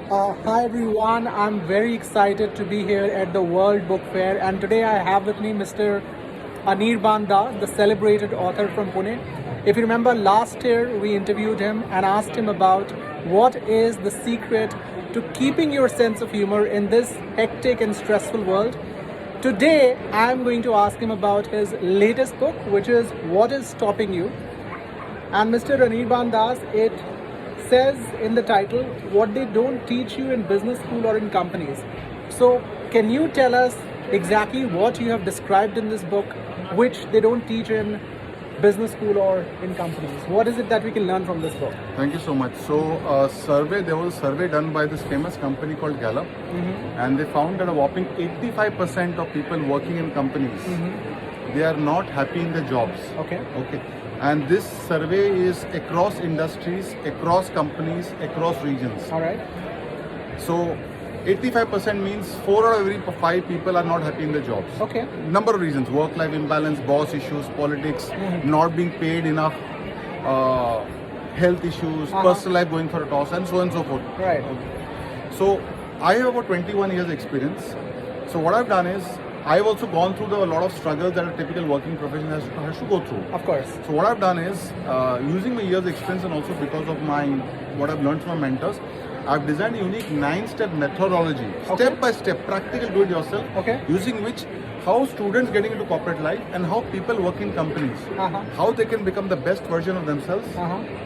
Hi everyone, I'm very excited to be here at the World Book Fair, and today I have with me Mr. Anirban Das, the celebrated author from Pune. If you remember last year we interviewed him and asked him about what is the secret to keeping your sense of humor in this hectic and stressful world. Today I'm going to ask him about his latest book, which is What is Stopping You? And Mr. Anirban Das, it says in the title what they don't teach you in business school or in companies. So, can you tell us exactly what you have described in this book, which they don't teach in business school or in companies? What is it that we can learn from this book? Thank you so much. So, there was a survey done by this famous company called Gallup, and they found that a whopping 85% of people working in companies, they are not happy in their jobs. Okay. And this survey is across industries, across companies, across regions. All right. So, 85% means 4 out of every 5 people are not happy in their jobs. Okay. Number of reasons: work-life imbalance, boss issues, politics, not being paid enough, health issues, personal life going for a toss, and so on and so forth. Right. So I have about 21 years experience. So what I've done is I've also gone through a lot of struggles that a typical working professional has to go through. Of course. So what I've done is using my years experience and also because of what I've learned from my mentors, I've designed a unique 9-step methodology, step by step, practical, do it yourself, using which how students getting into corporate life and how people work in companies, how they can become the best version of themselves,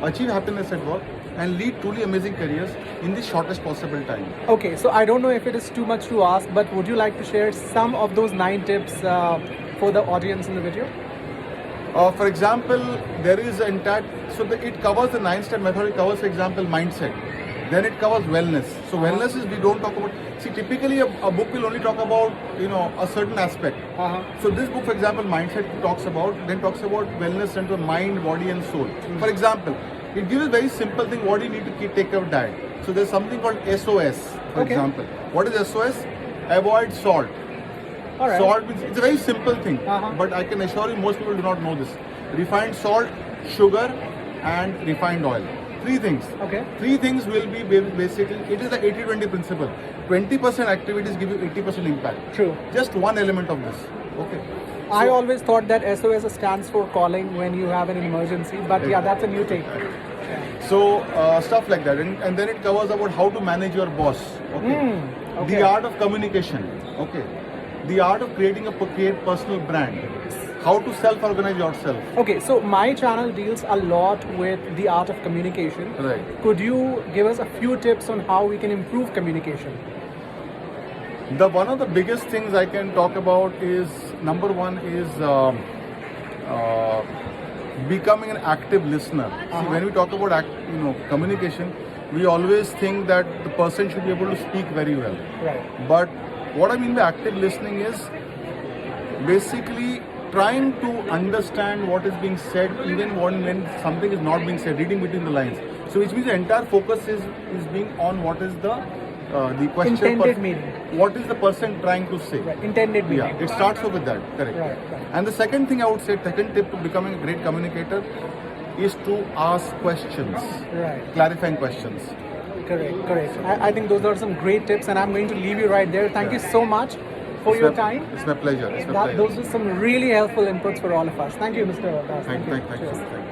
achieve happiness at work, and lead truly amazing careers in the shortest possible time. Okay, so I don't know if it is too much to ask, but would you like to share some of those 9 tips for the audience in the video? For example, there is an entire, it covers the 9-step method. It covers, for example, mindset. Then it covers wellness. So wellness is, we don't talk about, typically a book will only talk about, a certain aspect. So this book, for example, mindset talks about wellness into mind, body and soul. For example, it gives a very simple thing, what you need to take care of diet. So there's something called SOS, for example. What is SOS? Avoid salt. All right. Salt means, it's a very simple thing, but I can assure you most people do not know this. Refined salt, sugar and refined oil. 3 things. Okay. 3 things will be basically, it is the 80-20 principle. 20% activities give you 80% impact. True. Just one element of this. Okay. I always thought that SOS stands for calling when you have an emergency, but yeah, that's a new take. So stuff like that, and then it covers about how to manage your boss. Okay. The art of communication. Okay. The art of creating a personal brand. How to self-organize yourself. Okay, so my channel deals a lot with the art of communication. Right. Could you give us a few tips on how we can improve communication? One of the biggest things I can talk about is, number 1 is becoming an active listener. See, when we talk about communication, we always think that the person should be able to speak very well. Right. But what I mean by active listening is basically trying to understand what is being said even when something is not being said, reading between the lines. So which means the entire focus is being on what is the question. Intended meaning. What is the person trying to say? Right. Intended meaning. Yeah, it starts off with that, correct. Right. And the second thing I would say, second tip to becoming a great communicator is to ask questions. Right. Clarifying questions. Correct. I think those are some great tips, and I'm going to leave you right there. Thank you so much for your time. It's my pleasure. Those are some really helpful inputs for all of us. Thank you, Mr. Das. Thank you.